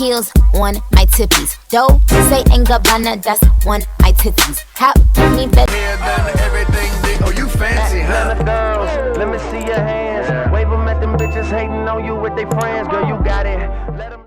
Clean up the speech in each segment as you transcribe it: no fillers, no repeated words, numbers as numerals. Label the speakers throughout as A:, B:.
A: heels on my tippies. Dough, say ain't Gabbana, that's on my titties. How me bet.
B: Done everything, oh, you fancy, huh?
C: Girls, let me see your hands. Wave them at them bitches hating on you with their friends. Girl, you got it. Let them.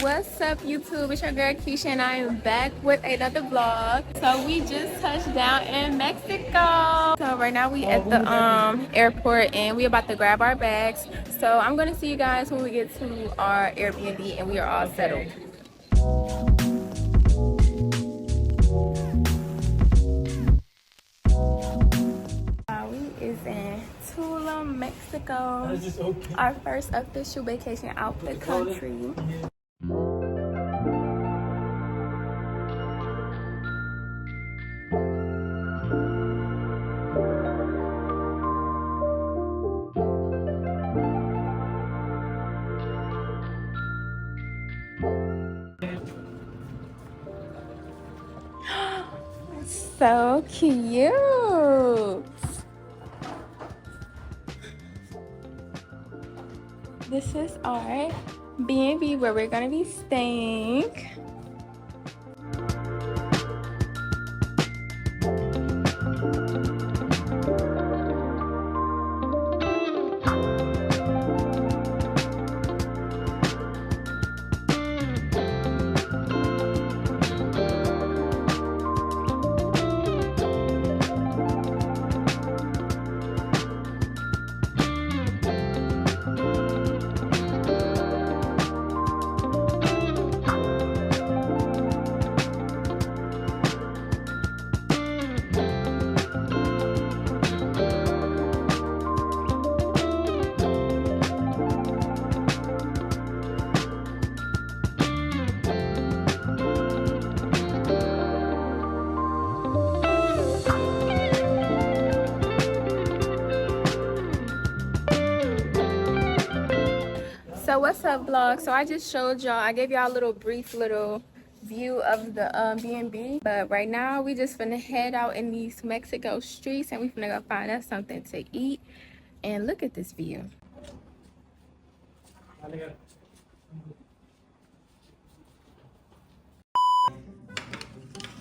D: What's up, YouTube? It's your girl Keisha and I am back with another vlog. So we just touched down in Mexico. So right now we at the airport and we about to grab our bags. So I'm gonna see you guys when we get to our Airbnb and we are all settled. We is in TULUM, Mexico. Our first official vacation out the country. So cute. This is our B&B where we're gonna be staying. So what's up, vlog? So I just showed y'all, I gave y'all a little brief little view of the B&B, but right now we just finna head out in these Mexico streets and we finna go find us something to eat. And look at this view.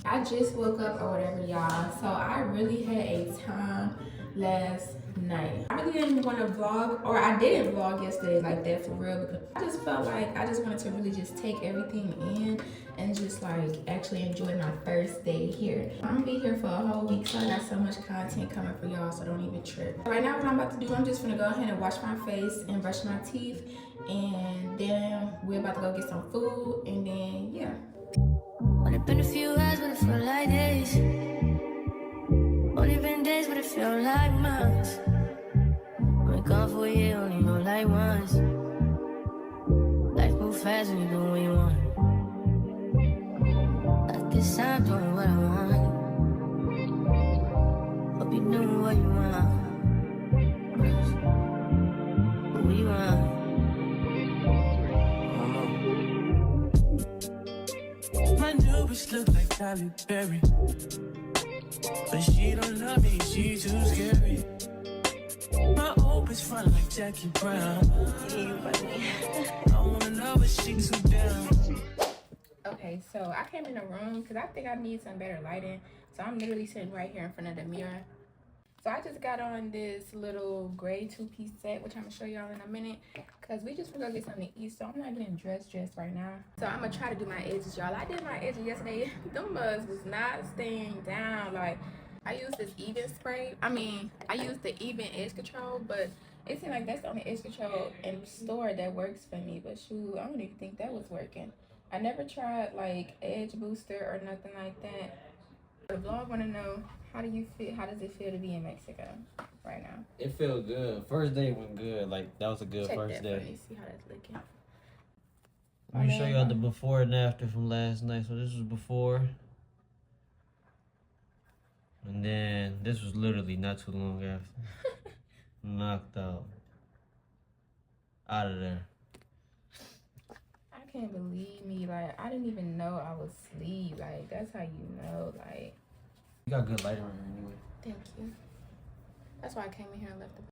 D: I just woke up or whatever, y'all, so I really had a time last night. I really didn't want to vlog, or I didn't vlog yesterday like that for real, because I just felt like I just wanted to really just take everything in and just like actually enjoy my first day here. I'm gonna be here for a whole week, so I got so much content coming for y'all, so don't even trip. Right now what I'm about to do, I'm just gonna go ahead and wash my face and brush my teeth, and then we're about to go get some food, and then yeah.
E: Only been a few hours, but it felt like days. Only been days, but it felt like months. Been gone for a year, only know like once. Life move fast when you do what you want. At this time, doing what I want. Hope you doing what you want. What you want?
F: My new bitch look like Halle Berry, but she don't love me, she too scary. My old bitch front like Jackie Brown. I wanna know if she too down.
D: Okay, so I came in the room because I think I need some better lighting. So I'm literally sitting right here in front of the mirror. So I just got on this little gray 2-piece set, which I'm gonna show y'all in a minute, cause we just gonna get something to eat. So I'm not getting dressed right now. So I'm gonna try to do my edges, y'all. I did my edges yesterday. Them mugs was not staying down. Like, I used this even spray. I mean, I used the even edge control, but it seemed like that's the only edge control in the store that works for me. But shoot, I don't even think that was working. I never tried like edge booster or nothing like that. The vlog wanna know, how do you feel? How does it feel to be in Mexico right now?
G: It felt good. First day went good. Like, that was a good first day.
D: Let me see how that's looking.
G: Let me show y'all the before and after from last night. So this was before. And then this was literally not too long after. Knocked out. Out of there.
D: I can't believe me. Like, I didn't even know I was asleep. Like, that's how you know. Like,
G: You got good lighting right here anyway.
D: thank you. That's why I came in here and left the.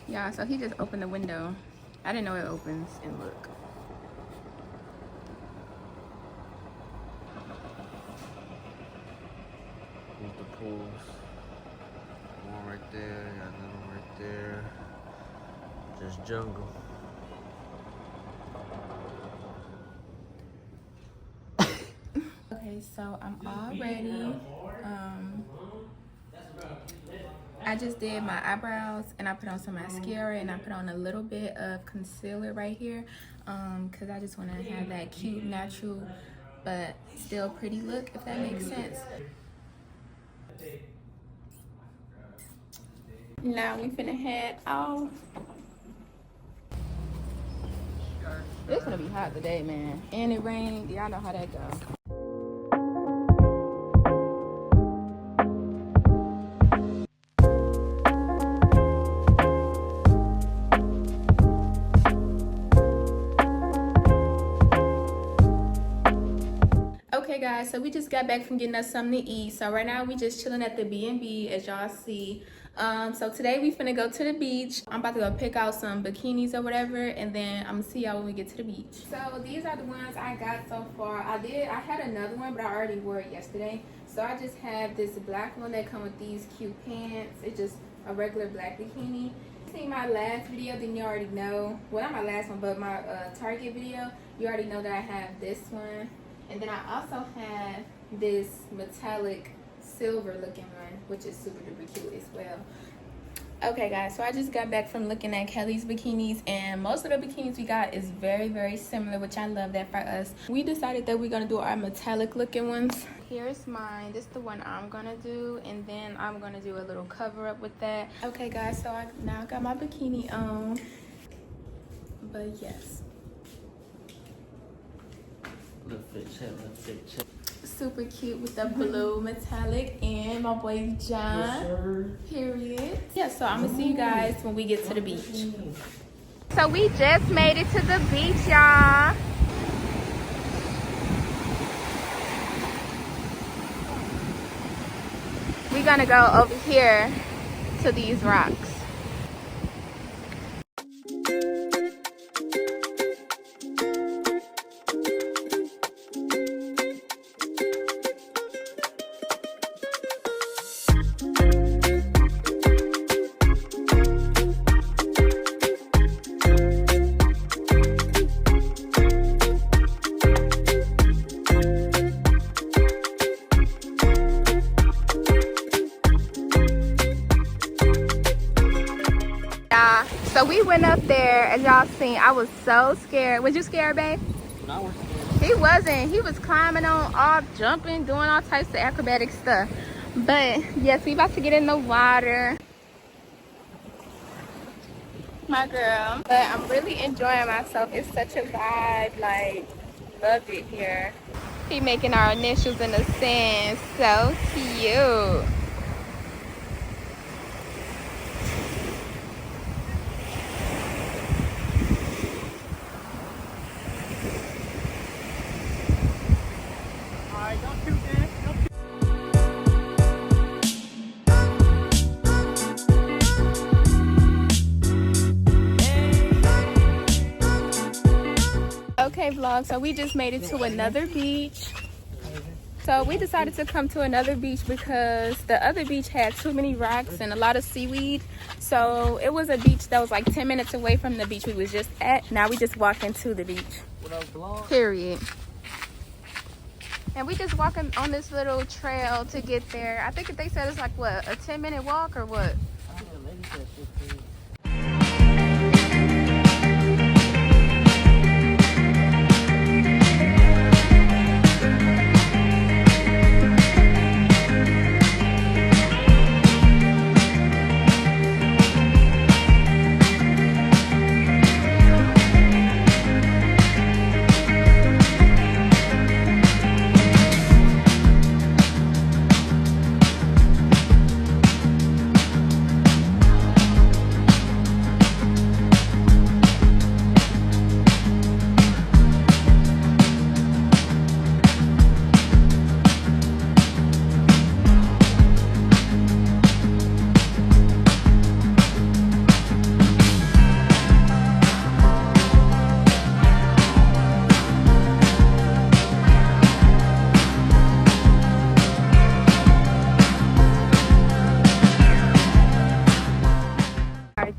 D: Yeah, so he just opened the window. I didn't know it opens, and look.
G: With the pools. One right there, got another one right there. Just jungle.
D: Okay, so I'm all ready. I just did my eyebrows and I put on some mascara and I put on a little bit of concealer right here because I just want to have that cute, natural, but still pretty look, if that makes sense. Now we finna head out. It's gonna be hot today, man. And it rained. Y'all know how that goes. Okay guys, so we just got back from getting us something to eat. So right now we just chilling at the B&B, as y'all see. So today we finna go to the beach. I'm about to go pick out some bikinis or whatever, and then I'm gonna see y'all when we get to the beach. So these are the ones I got so far. I had another one, but I already wore it yesterday. So I just have this black one that come with these cute pants. It's just a regular black bikini. Seen my last video, then you already know. Well, not my last one, but my Target video. You already know that I have this one. And then I also have this metallic silver looking one, which is super duper cute as well. Okay guys, so I just got back from looking at Kelly's bikinis, and most of the bikinis we got is very, very similar, which I love that for us. We decided that we're gonna do our metallic looking ones. Here's mine. This is the one I'm gonna do, and then I'm gonna do a little cover up with that. Okay guys, so I now got my bikini on, but yes.
G: Little fit check.
D: Super cute with the blue metallic, and my boy John. Period. Yeah, so I'm gonna see you guys when we get to the beach. So we just made it to the beach, y'all. We're gonna go over here to these rocks. So we went up there, as y'all seen. I was so scared. Was you scared, babe?
G: No, we're scared.
D: He wasn't. He was climbing on, all jumping, doing all types of acrobatic stuff. But yes, we about to get in the water. My girl. But I'm really enjoying myself. It's such a vibe. Like, love it here. He making our initials in the sand. So cute.
H: Alright, don't shoot, man. Don't shoot.
D: Okay, vlog, so we just made it to another beach. So we decided to come to another beach because the other beach had too many rocks and a lot of seaweed. So it was a beach that was like 10 minutes away from the beach we was just at. Now we just walked into the beach. Period. And we just walking on this little trail to get there. I think they said it's like, what, a 10-minute walk or what?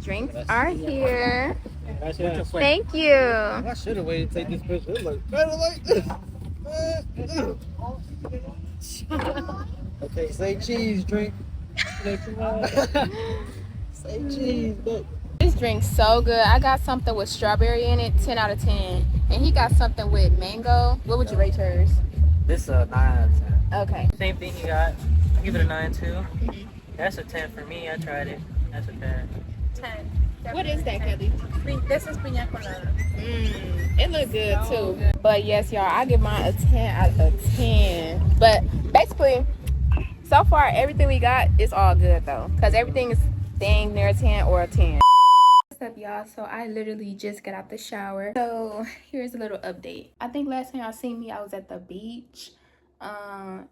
D: Drinks are here. Thank you.
H: I should have waited to take this picture. It looked better like this. Okay, say cheese, drink. Say cheese, but
D: This drink's so good. I got something with strawberry in it, 10 out of 10. And he got something with mango. What would you rate yours?
I: This 9 out of 10.
D: Okay.
I: Same thing you got. I give it a 9 too. That's a 10 for me. I tried it. That's a 10.
D: 10. What is that, Kelly? This is piña colada. It look good too. But yes, y'all, I give mine a 10 out of 10. But basically, so far everything we got is all good though, because everything is dang near a 10 or a 10. What's up, y'all? So I literally just got out the shower. So here's a little update. I think last time y'all seen me, I was at the beach.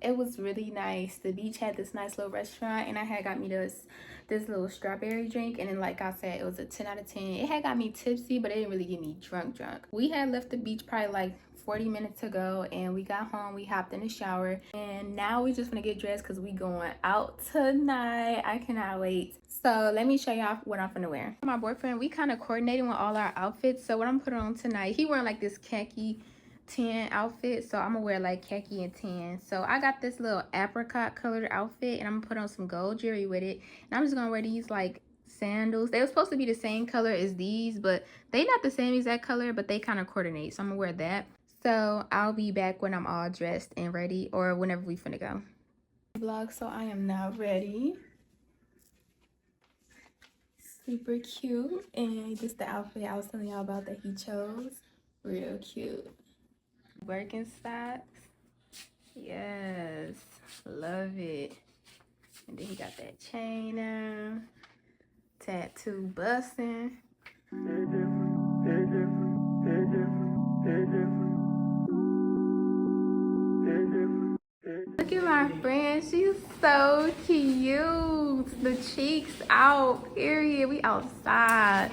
D: It was really nice. The beach had this nice little restaurant, and I had got me this little strawberry drink, and then like I said, it was a 10 out of 10. It had got me tipsy, but it didn't really get me drunk. We had left the beach probably like 40 minutes ago, and we got home, we hopped in the shower, and now we just gonna get dressed because we going out tonight. I cannot wait. So let me show y'all what I'm gonna wear. My boyfriend, we kind of coordinated with all our outfits. So what I'm putting on tonight, he wearing like this khaki tan outfit, so I'm gonna wear like khaki and tan. So I got this little apricot colored outfit, and I'm gonna put on some gold jewelry with it, and I'm just gonna wear these like sandals. They were supposed to be the same color as these, but they not the same exact color, but they kind of coordinate, so I'm gonna wear that. So I'll be back when I'm all dressed and ready, or whenever we finna go vlog. So I am now ready, super cute, and just the outfit I was telling y'all about that he chose, real cute. Birkenstocks, yes, love it. And then he got that chain on, tattoo busting. Look at my friend, she's so cute. The cheeks out, period. We outside.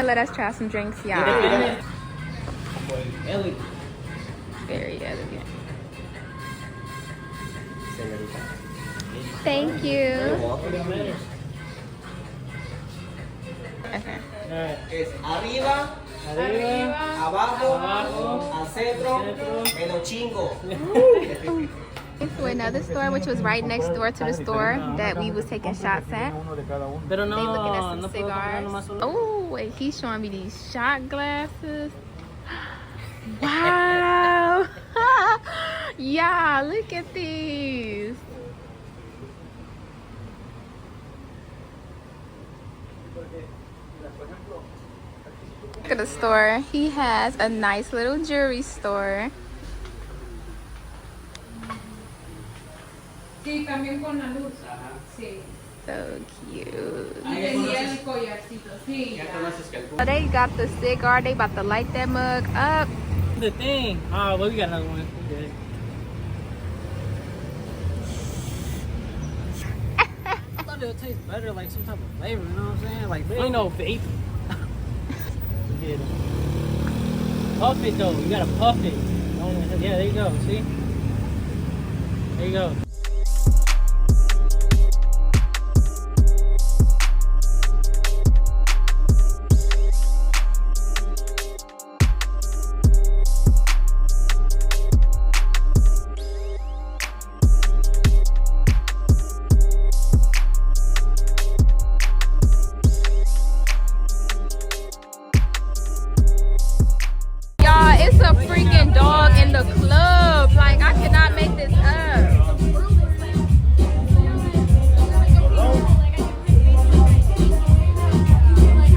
D: Let us try some drinks, y'all. Very elegant. Thank you. Okay.
J: Es arriba, abajo, al centro, me lo chingo.
D: To another store, which was right next door to the store that we was taking shots at. They looking at some cigars. Oh, wait, he's showing me these shot glasses. Wow. Yeah, look at these. Look at the store. He has a nice little jewelry store.
K: Sí, también con la luz. Sí.
D: So cute.
K: Y tenía el collarcito. Sí.
D: So they got the cigar. They about to light that mug up.
I: The thing. Oh, well, we got another one. We're good. I thought it would taste better, like some type of flavor, you know what I'm saying? Like, there ain't no vape. Puff it though, you gotta puff it. Yeah, there you go, see? There you go.
D: It's a freaking dog in the club. Like, I cannot make this up.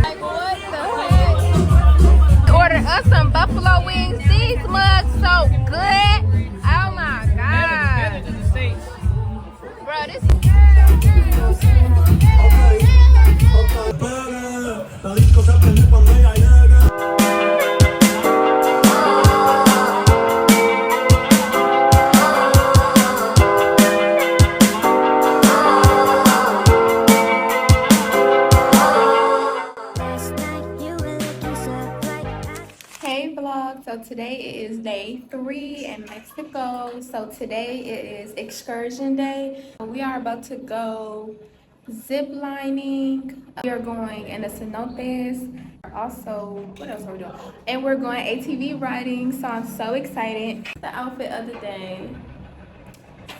D: Like, what the heck? Ordered us some buffalo wings. These mugs so good. Oh my god. Bro, this So today is day 3 in Mexico. So today it is excursion day. We are about to go zip lining. We are going in the Cenotes. Also, what else are we doing? And we're going ATV riding. So I'm so excited. The outfit of the day.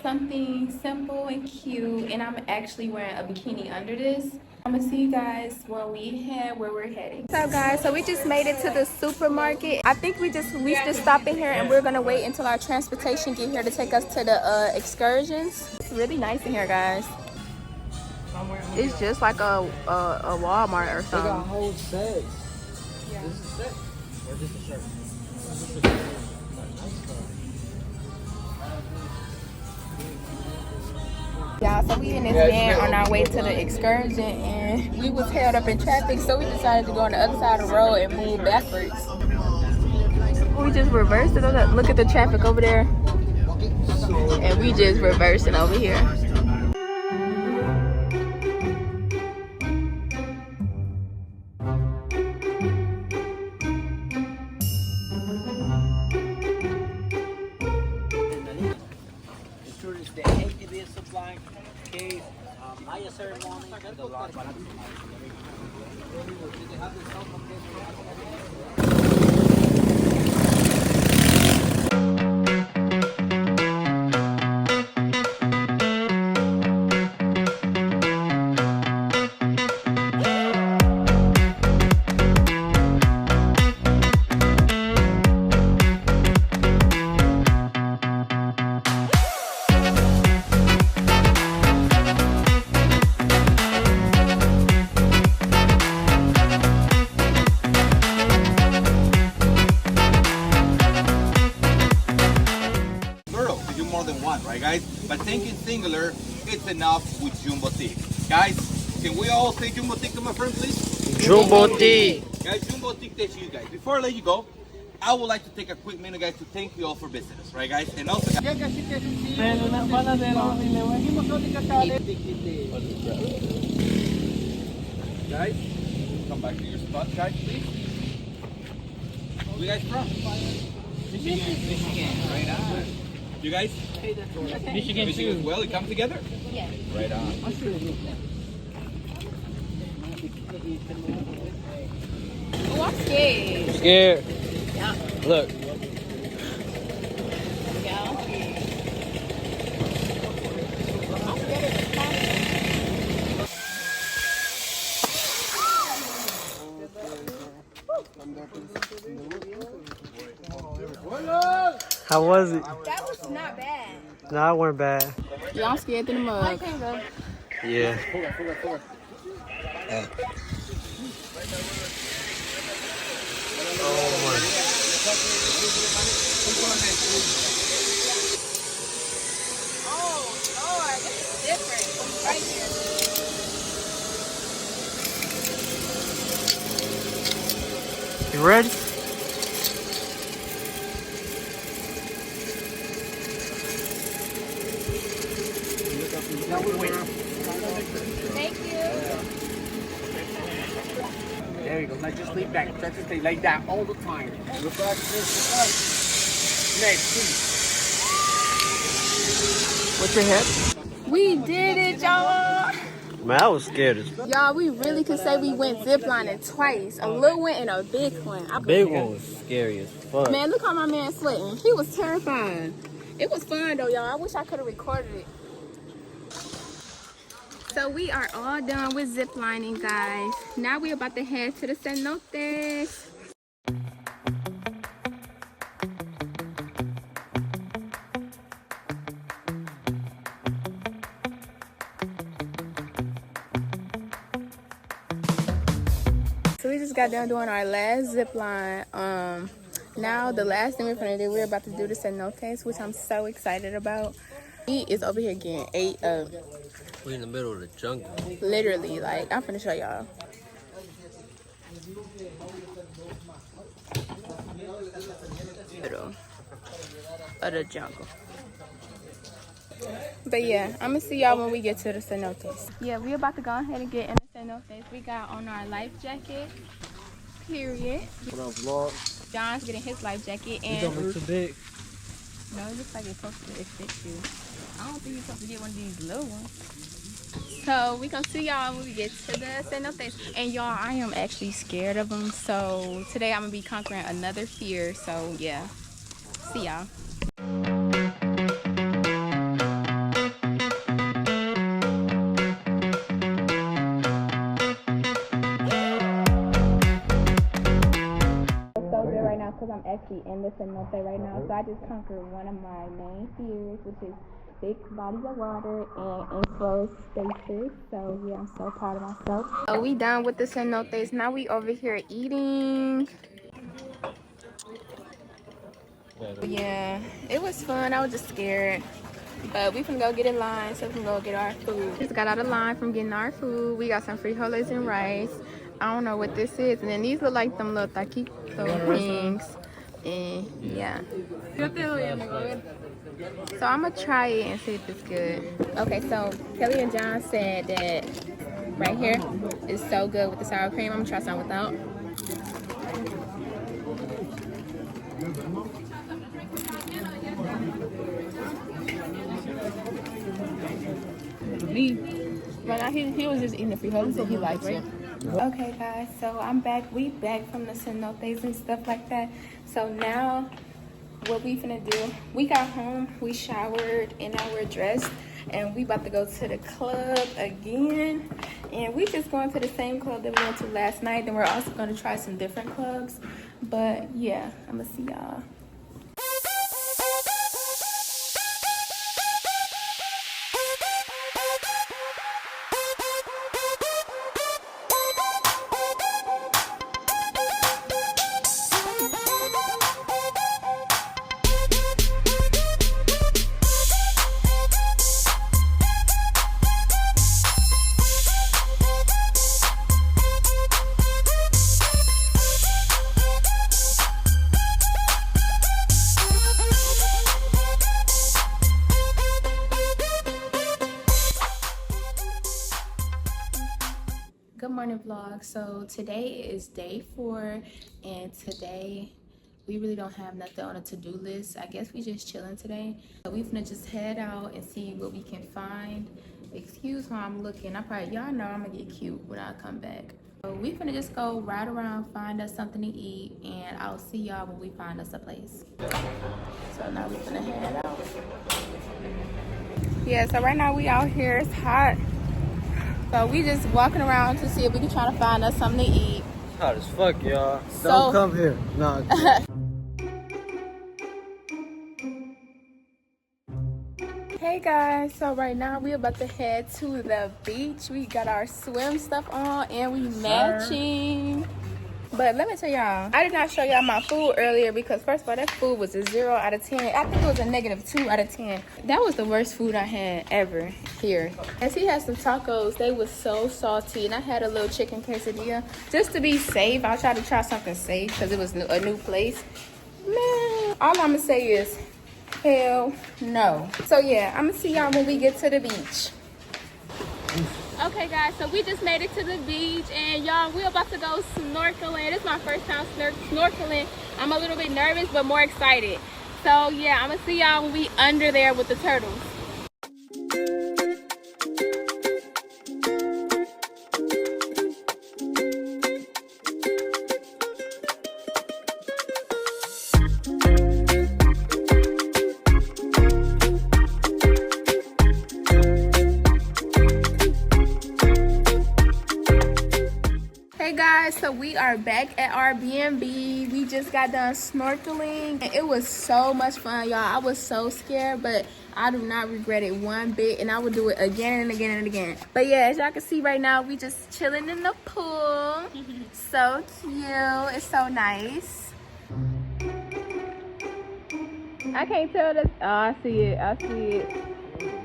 D: Something simple and cute. And I'm actually wearing a bikini under this. I'm gonna see you guys when we head where we're heading. What's up, guys? So we just made it to the supermarket. I think we just stopping here and we're gonna wait until our transportation get here to take us to the excursions. It's really nice in here, guys. It's just like a Walmart or something.
H: They got whole sets.
D: Yeah.
H: This is a set or just a shirt?
D: Yeah, so we in this van on our way to the excursion and we was held up in traffic, so we decided to go on the other side of the road and move backwards. We just reversed it. Look at the traffic over there. And we just reversing over here.
L: Right, guys? But thinking singular, it's enough with jumbo tea. Guys, can we all say jumbo tea to my friend, please?
G: Jumbo tea.
L: Guys, jumbo tea to you guys. Before I let you go, I would like to take a quick minute, guys, to thank you all for visiting us, right, guys? And also, guys, come back to your spot, guys, please. Where you guys from? Michigan. Right on. You guys? Michigan as well. You come together? Yeah. Right on.
D: Oh, I'm scared.
H: You're scared?
D: Yeah.
H: Look.
D: Yeah, I'm scared. I'm scared of the car.
G: How was it?
D: That was not bad.
G: Nah, it weren't bad.
D: Yeah, I'm scared through the mud.
G: Yeah.
D: Lord, this is different right here.
I: You ready?
D: Thank you.
J: There you go. Now just lay back. Just stay like that all the time. Look back. Next, please.
I: What's your head?
D: We did it, y'all.
G: Man, I was scared as fuck.
D: Y'all, we really could say we went ziplining twice. A little one and a big one.
G: Big one was scary as fuck.
D: Man, look how my man sweating. He was terrified. It was fun though, y'all. I wish I could have recorded it. So we are all done with ziplining, guys. Now we're about to head to the cenotes. So we just got done doing our last zip line. Now the last thing we're gonna do, we're about to do the cenotes, which I'm so excited about. He is over here getting ate up.
G: We're in the middle of the jungle.
D: Literally, like, I'm finna show y'all. Middle of the jungle. But yeah, I'm gonna see y'all when we get to the cenotes. Yeah, we about to go ahead and get in the cenotes. We got on our life jacket. Period.
H: What up, vlog?
D: John's getting his life jacket, and
H: You don't look too big.
D: no, it looks like it's supposed to fit you. I don't think you're supposed to get one of these little ones. So we gonna see y'all when we get to the cenotes. And y'all, I am actually scared of them. So today I'm gonna be conquering another fear. So yeah, see y'all. So good right now because I'm actually in the cenote right now. So I just conquered one of my main fears, which is big bodies of water and enclosed spaces. So yeah, I'm so proud of myself. So we done with the cenotes. Now we over here eating. Yeah, it was fun. I was just scared. But we finna go get in line so we can go get our food. Just got out of line from getting our food. We got some frijoles and rice. I don't know what this is. And then these look like them little taquito things. And yeah. So I'm gonna try it and see if it's good. Okay, so Kelly and John said that right here is so good with the sour cream. I'm gonna try some without. Right now he was just eating the frijoles and he likes it. Okay guys, so I'm back. We back from the cenotes and stuff like that. So now what we finna do, we got home, we showered, and now we're dressed, and we about to go to the club again. And we just going to the same club that we went to last night. Then we're also gonna try some different clubs. But yeah, I'm gonna see y'all. Good morning vlog. So today is day 4, and today we really don't have nothing on a to-do list. I guess we just chilling today. So we finna just head out and see what we can find. Excuse how I'm looking. Y'all know I'm gonna get cute when I come back. So we finna just go ride around, find us something to eat, and I'll see y'all when we find us a place. So now we finna head out. Yeah, so right now we out here, it's hot. So we just walking around to see if we can try to find us something to eat.
G: It's hot as fuck, y'all.
H: Don't come here. No.
D: Hey guys, so right now we about to head to the beach. We got our swim stuff on and we matching. But let me tell y'all, I did not show y'all my food earlier because first of all, that food was a 0 out of 10. I think it was a -2 out of 10. That was the worst food I had ever here. As he had some tacos, they was so salty, and I had a little chicken quesadilla. Just to be safe, I tried to try something safe because it was a new place. Man, all I'm gonna say is, hell no. So yeah, I'm gonna see y'all when we get to the beach. Okay guys, so we just made it to the beach, and y'all, we're about to go snorkeling. It's my first time snorkeling. I'm a little bit nervous but more excited. So yeah, I'm gonna see y'all when we under there with the turtles. Hey guys, so we are back at our B&B. We just got done snorkeling and it was so much fun, y'all. I was so scared, but I do not regret it one bit, and I will do it again and again and again. But yeah, as y'all can see right now, we just chilling in the pool. So cute. It's so nice. I can't tell this. Oh, I see it. I see it.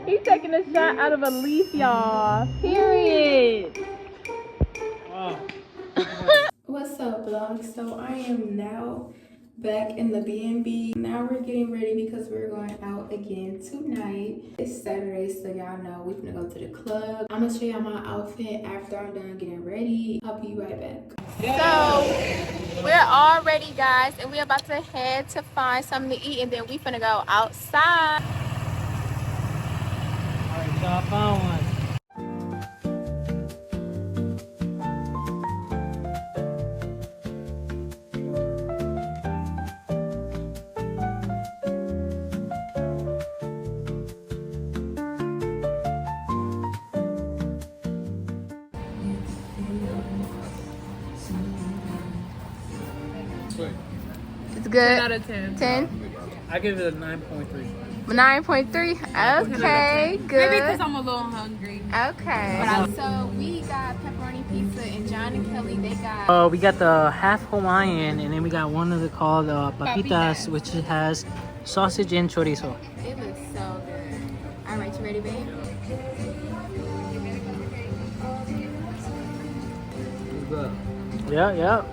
D: He's taking a shot out of a leaf, y'all. Period. Wow. What's up, vlog? So I am now back in the B&B. Now we're getting ready because we're going out again tonight. It's Saturday, so y'all know we're gonna go to the club. I'm gonna show y'all my outfit after I'm done getting ready. I'll be right back. So we're all ready, guys, and we're about to head to find something to eat, and then we finna go outside.
I: All right, so I found one.
D: It's good.
K: 10 out of 10.
D: 10?
I: I give it a 9.3.
D: 9.3? Okay, good.
K: Maybe because I'm a little hungry.
D: Okay. So we got pepperoni pizza, and John and Kelly, they got...
I: We got the half Hawaiian, and then we got one of the called papitas, which has sausage and chorizo.
D: It looks so good. All right, you ready, babe?
I: Yeah.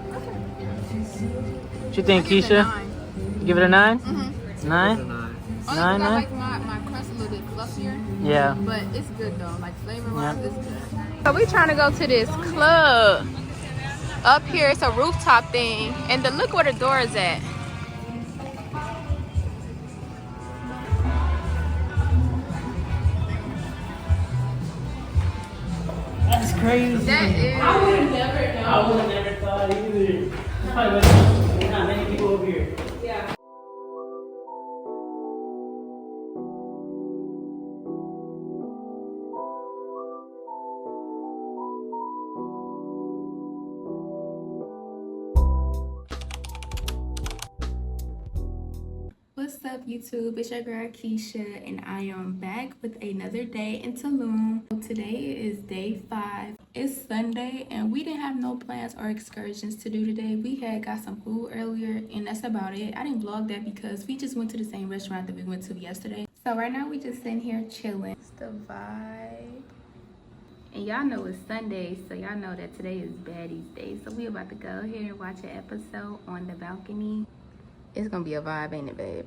I: What you think, Keisha? You give it a 9?
D: Mm-hmm.
I: 9?
D: Only
I: 9?
D: like my crust a little bit fluffier.
I: Yeah.
D: But it's good though. Like flavor-wise, it's good. So we trying to go to this club. Up here, it's a rooftop thing. And look where the door is at.
I: That's crazy.
D: That is.
K: I would never know.
I: I would have never thought either. There's not many people over here.
K: Yeah.
D: What's up, YouTube? It's your girl Keisha, and I am back with another day in Tulum. Today is day 5. It's Sunday, and we didn't have no plans or excursions to do today. We had got some food earlier, and that's about it. I didn't vlog that because we just went to the same restaurant that we went to yesterday. So right now we just sitting here chilling. It's the vibe. And y'all know it's Sunday, so y'all know that today is Baddies Day. So we about to go ahead and watch an episode on the balcony. It's gonna be a vibe, ain't it, babe?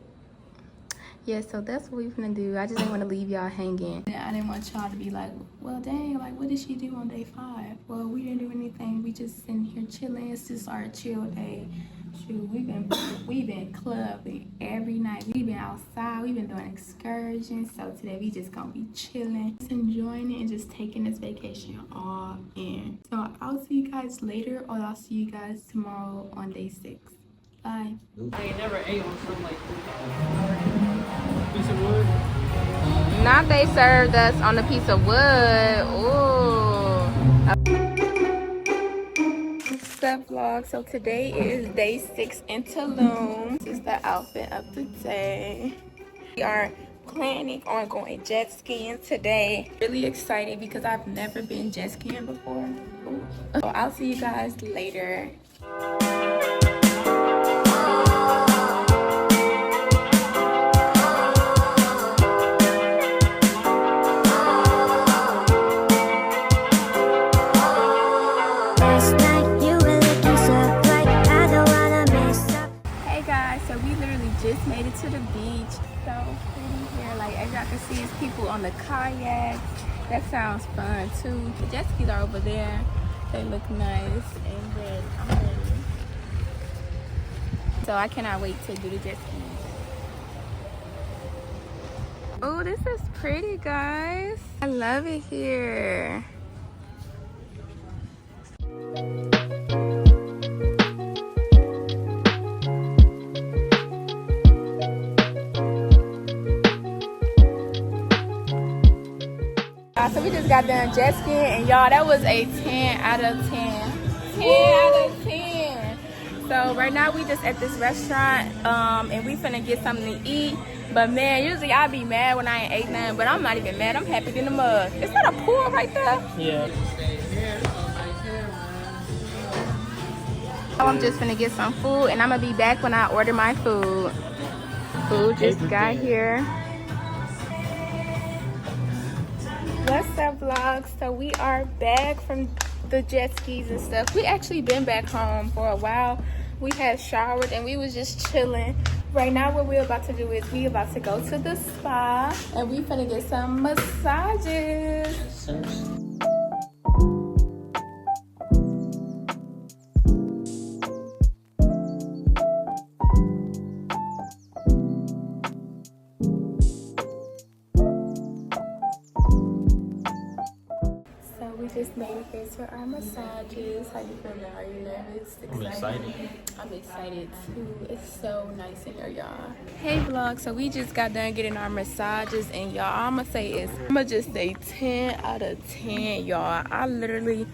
D: Yeah, so that's what we're gonna do. I just didn't want to leave y'all hanging. I didn't want y'all to be like, well, dang, like, what did she do on day 5? Well, we didn't do anything. We just sitting here chilling. It's just our chill day. Shoot, we've been clubbing every night. We've been outside. We've been doing excursions. So today we just gonna be chilling, just enjoying it, and just taking this vacation all in. So I'll see you guys later, or I'll see you guys tomorrow on day 6. Bye.
I: I never ate on something like piece of wood.
D: Now they served us on a piece of wood. Ooh. What's up, vlog? So today is day 6 in Tulum. This is the outfit of the day. We are planning on going jet skiing today. Really excited because I've never been jet skiing before. Ooh. So I'll see you guys later. just made it to the beach. So pretty here. Like as y'all can see, it's people on the kayaks. That sounds fun too. The jet skis are over there. They look nice. And then I'm ready. So I cannot wait to do the jet skis. Oh, this is pretty, guys. I love it here. So we just got done jet skiing, and y'all, that was a 10 out of 10. 10 out of 10. So right now we just at this restaurant, and we finna get something to eat. But man, usually I be mad when I ain't ate nothing, but I'm not even mad. I'm happy in the mug. Is that a pool right there?
I: Yeah.
D: So I'm just finna get some food, and I'm gonna be back when I order my food. Food just got here. What's up, vlog? So we are back from the jet skis and stuff. We actually been back home for a while. We had showered and we was just chilling. Right now what we're about to do is we about to go to the spa and we finna get some massages. Just made it here to our massages. How you feeling? Are you nervous?
I: I'm excited.
D: I'm excited too. It's so nice in here, y'all. Hey vlog, so we just got done getting our massages and y'all, I'ma just say 10 out of 10, y'all. I literally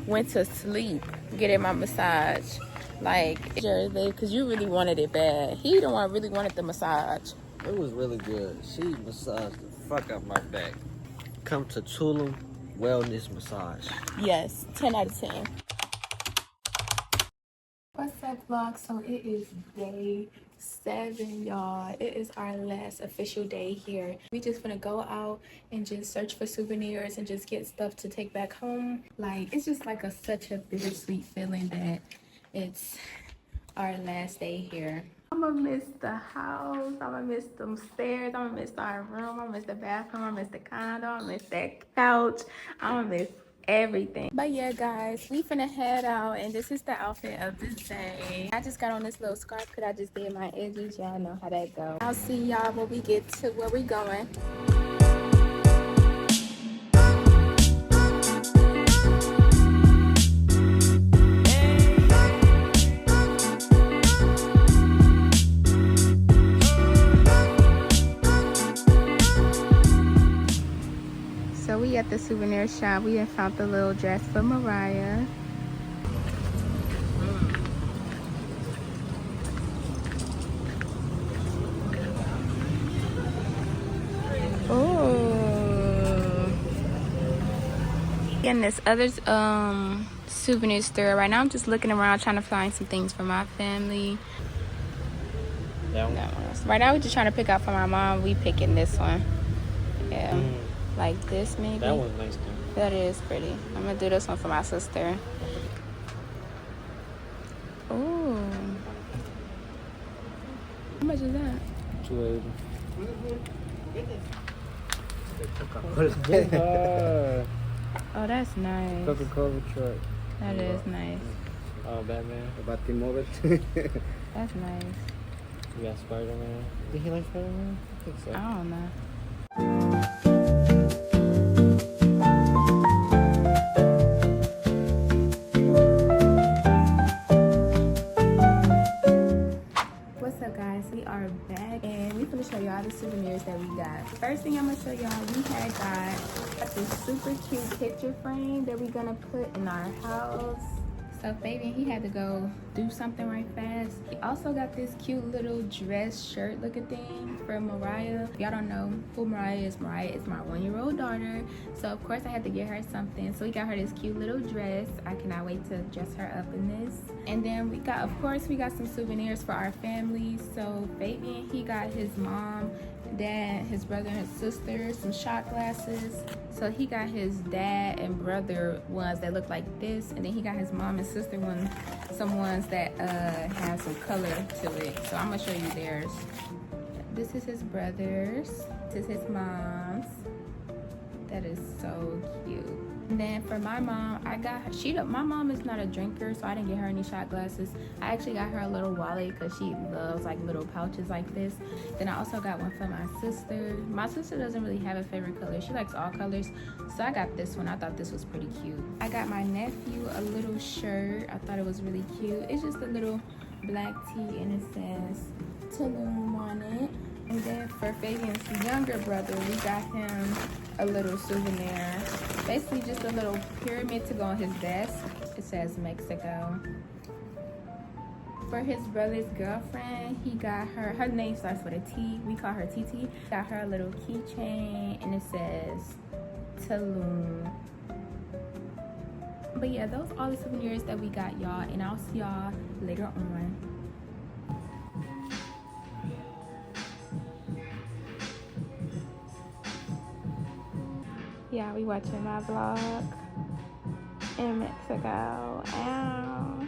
D: went to sleep getting my massage. Like, because you really wanted it bad. He the one really wanted the massage.
H: It was really good. She massaged the fuck out my back. Come to TULUM Wellness Massage.
D: Yes, 10 out of 10. What's up, vlog? So it is day 7, y'all. It is our last official day here. We just gonna go out and just search for souvenirs and just get stuff to take back home. Like, it's just like such a bittersweet feeling that it's our last day here. I'm gonna miss the house. I'm gonna miss them stairs. I'm gonna miss our room. I'm gonna miss the bathroom. I'm gonna miss the condo. I'm gonna miss that couch. I'm gonna miss everything. But yeah, guys, we finna head out, and this is the outfit of this day. I just got on this little scarf because I just did my edges. Y'all know how that goes. I'll see y'all when we get to where we going. So we at the souvenir shop. We have found the little dress for Mariah. Oh. And this other souvenir store. Right now I'm just looking around trying to find some things for my family.
I: That one?
D: Right now we're just trying to pick out for my mom. We picking this one. Yeah. Like this maybe.
I: That one's nice too.
D: That is pretty. I'm gonna do this one for my sister. Ooh. How much is that?
I: $2.80.
D: Oh, that's nice.
I: Coca-Cola truck.
D: That is nice.
I: Oh, Batman.
H: Batimóvil.
D: That's nice.
I: You got Spider-Man. Did he like Spider-Man? I think so.
D: I don't know. What's up, guys? We are back and we're gonna show y'all the souvenirs that we got. First thing I'm gonna show y'all, we had got this super cute picture frame that we're gonna put in our house. So Fabian, he had to go do something right fast. He also got this cute little dress shirt looking thing for Mariah. Y'all don't know who Mariah is. Mariah is my 1-year-old daughter. So of course I had to get her something. So we got her this cute little dress. I cannot wait to dress her up in this. And then we got, of course, we got some souvenirs for our family. So Fabian, he got his mom, dad, his brother and his sister some shot glasses. So he got his dad and brother ones that look like this, and then he got his mom and sister some ones that have some color to it. So I'm gonna show you theirs. This is his brother's. This is his mom's. That is so cute. And then for my mom, my mom is not a drinker, so I didn't get her any shot glasses. I actually got her a little wallet because she loves like little pouches like this. Then I also got one for my sister. My sister doesn't really have a favorite color. She likes all colors. So I got this one. I thought this was pretty cute. I got my nephew a little shirt. I thought it was really cute. It's just a little black tee and it says TULUM on it. And then for Fabian's younger brother, we got him a little souvenir. Basically just a little pyramid to go on his desk. It says Mexico. For his brother's girlfriend, he got her name starts with a T. We call her TT. Got her a little keychain and it says TULUM. But yeah, those are all the souvenirs that we got, y'all. And I'll see y'all later on. Yeah, we watching my vlog in Mexico. Ow.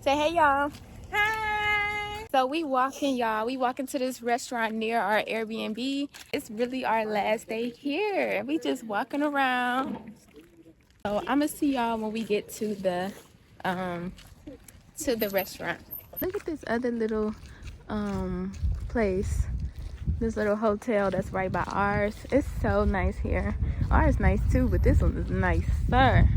D: Say hey, y'all. Hi. So we walking, y'all. We walking to this restaurant near our Airbnb. It's really our last day here. We just walking around. So I'm gonna see y'all when we get to the restaurant. Look at this other little place. This little hotel that's right by ours. It's so nice here. Ours nice too, but this one is nicer.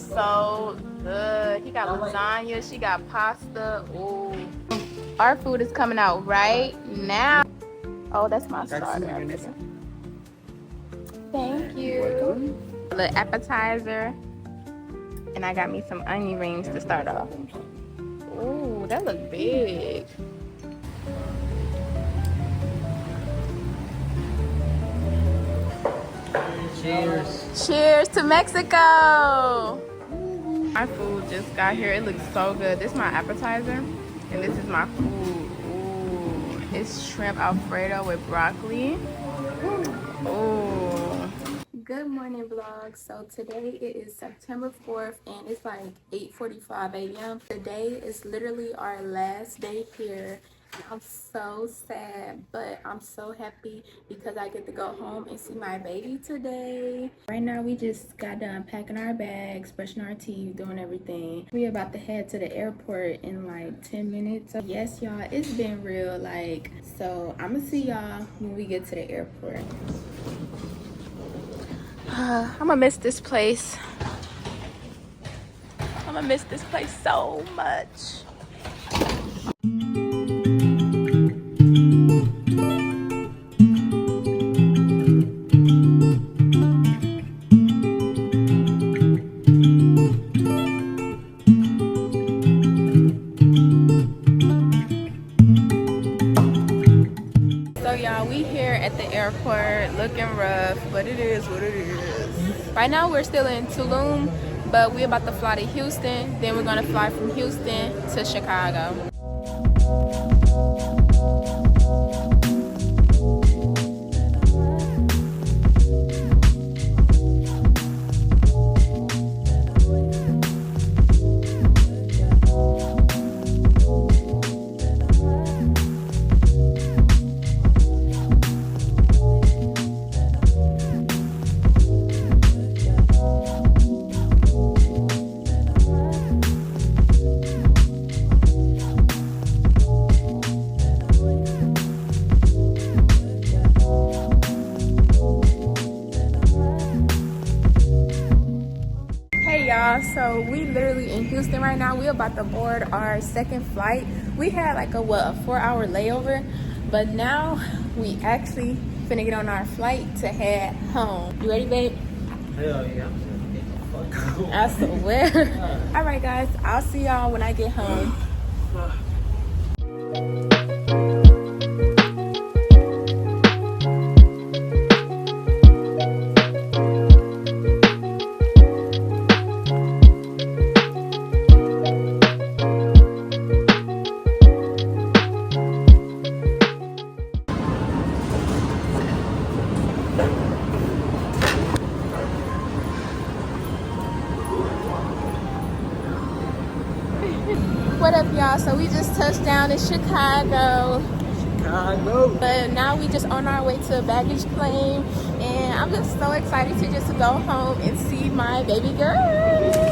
D: So good. He got lasagna, she got pasta. Ooh. Our food is coming out right now. Oh, that's my starter. Thank you. The appetizer. And I got me some onion rings to start off. Ooh, that look big. Cheers. Cheers to Mexico. My food just got here. It looks so good. This is my appetizer, and this is my food. Ooh, it's shrimp Alfredo with broccoli. Ooh. Good morning, vlog. So today it is September 4th, and it's like 8:45 a.m. Today is literally our last day here. I'm so sad, but I'm so happy because I get to go home and see my baby today. Right now we just got done packing our bags, brushing our teeth, doing everything. We're about to head to the airport in like 10 minutes. So yes, y'all, it's been real. So I'm gonna see y'all when we get to the airport. I'm gonna miss this place. I'm gonna miss this place so much. Y'all, we here at the airport, looking rough, but it is what it is. Right now we're still in Tulum, but we're about to fly to Houston. Then we're gonna fly from Houston to Chicago. So we literally in Houston right now. We're about to board our second flight. We had like a 4-hour layover, but now we actually finna get on our flight to head home. You ready, babe?
G: Hell yeah.
D: I swear. All right, guys. I'll see y'all when I get home. What up, y'all? So we just touched down in Chicago. But now we just on our way to a baggage claim, and I'm just so excited to just go home and see my baby girl.